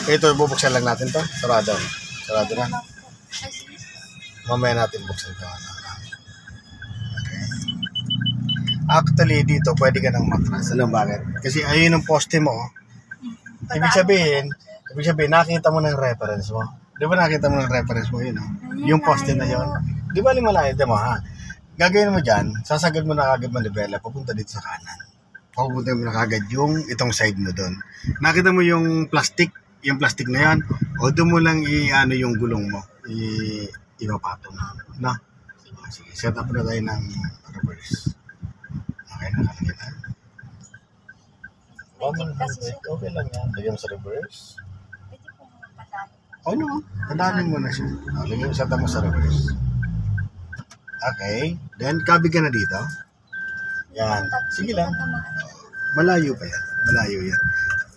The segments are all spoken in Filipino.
Ito, bubuksan lang natin to. Sarado. Sarado na. Mamaya natin buksan to. Okay. Actually, dito, pwede ka ng matras. Alam bakit? Kasi ayun ang poste mo. Ibig sabihin, nakita mo ng reference mo. Di ba nakita mo ng reference mo yun? Yung poste na yun. Di ba malayo? Di mo ha? Gagawin mo dyan, sasagad mo na kagad manibela, papunta dito sa kanan. Papunta mo na kagad yung itong side mo doon. Nakita mo yung plastic na yan, o doon mo lang i-ano yung gulong mo, ipapatong. No? Sige, set up na tayo ng reverse. Okay, nakalagay na. Okay lang yan. Lagyan mo sa reverse. O no, padanin mo na siya. Lagyan mo, set up mo sa reverse. Okay, then kabig ka na dito. Yan, sige lang. Malayo pa yan, malayo yan.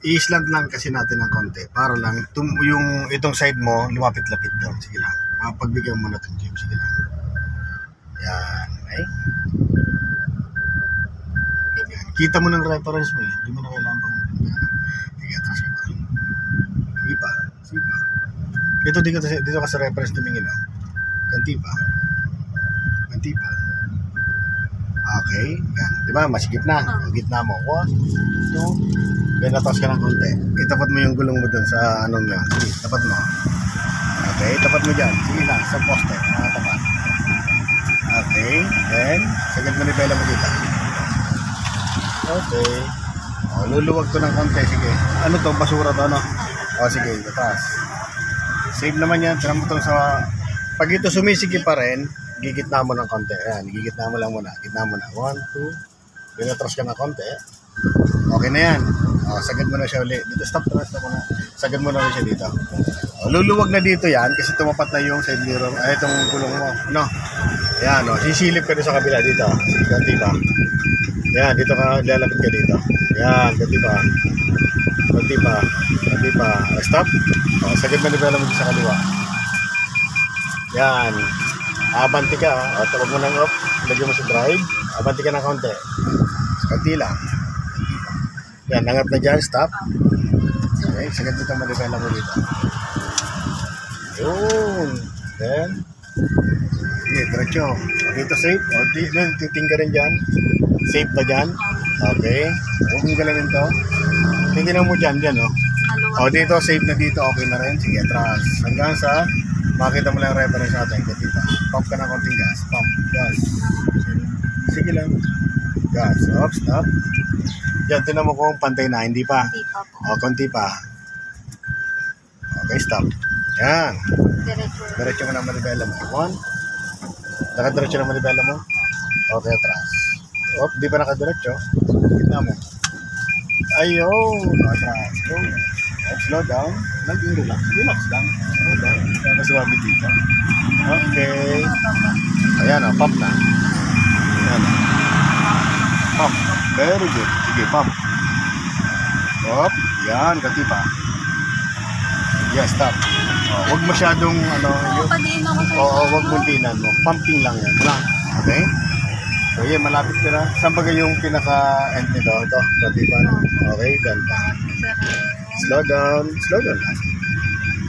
I-slant lang kasi natin ng konti para lang yung itong side mo lumapit-lapit doon. Sige lang, pagbigyan mo na itong gym. Sige lang. Yan, okay. Yan. Kita mo ng reference mo eh. Hindi mo na kailangan pang sige, atras ka pa. Sige pa, sige pa. Ito dito ka sa reference tumingin. Kanti pa. Kanti pa. Okay, yan. Diba, masigip na. Gitna mo. 1, 2. Then natos ka ng konti. Itapat mo yung gulong mo dun sa anong yun. Sige, tapat mo. Okay, tapat mo dyan. Sige na, sa poste. Nakatapat. Okay, then sagad mo ni Bella mo dito. Okay. O, luluwag ko ng konti. Sige. Ano to? Basura to, ano? O, sige, tatas. Save naman yan. Tinan mo to sa... Pag ito sumisigi pa rin, gigitna mo ng konti. Ayan, gigitna mo lang muna. Gitna mo na. 1, 2. Pinatras ka ng konti. Okay na yan. O, sagad mo na siya ulit. Dito, stop mo na. Sagad mo na rin siya dito. O, luluwag na dito yan kasi tumapat na yung side mirror. Ay, itong gulong mo. No? Ayan, o. Sisilip ka doon sa kabila dito. Ganti pa. Ayan, dito ka. Lalapit ka dito. Ayan, ganti pa. Ganti pa. Ganti pa. Stop. O, sagad mo na mo sa kaliwa. Yan. Abanti ka. O, tawag mo ng off. Lagyan mo sa drive. Abanti ka ng konti. Konti lang. Yan. Nangat na dyan. Stop. Okay. Sagad dito malibela mo dito. Yun. Then. Okay. Diretso. Dito safe. O, titing ka rin dyan. Safe na dyan. Okay. Huwag mong galawin to. Tingnan mo dyan. Dyan, o. O, dito. Safe na dito. Okay na rin. Sige. Atras. Hanggang sa makita mo lang reference natin. Katita. Pump ka na konting gas. Pump. Gas. Sige lang. Gas. Stop. Stop. Yan. Tinan mo kung pantay na. Hindi pa. O, konti pa. Okay. Stop. Yan. Diretso mo na manibela mo. 1. Nakadiretso na manibela mo. Okay. Atras. Op. Di pa nakadiretso. Tignan mo. Ayun. Atras. Go. Slow down. Relax. Relax lang. Slow down. Nakasuwabi dito. Okay. Ayan o. Pump na. Ayan o. Pump. Very good. Sige, pump. Stop. Yan. Ganti pa. Yes, stop. Huwag masyadong ano. Huwag mong tinan mo. Pumping lang yan. Lang. Okay? So yan, malapit ka na. Saan ba yung pinaka-end nito? Ito. Ganti pa. Okay, ganti. Slow down. Slow down lang.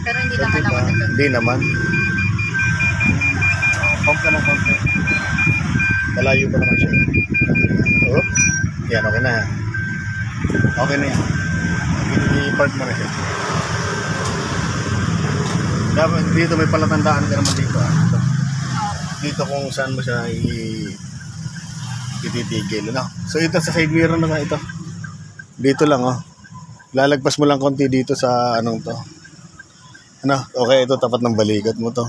Pero hindi naman ako nagagawin. Hindi naman. Pump ka na konti. Malayo pa naman siya. Oh. Yan, okay na yan. Okay na yan. I-park mo na siya. Dapat dito may palatandaan ka naman dito. Dito kung saan mo siya ititigil. No? So ito sa side mirror na ito. Dito lang oh. Lalagpas mo lang konti dito sa anong to. Ano? Okay, ito tapat ng balikat mo to.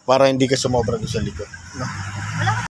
Para hindi ka sumobra doon sa likod. No?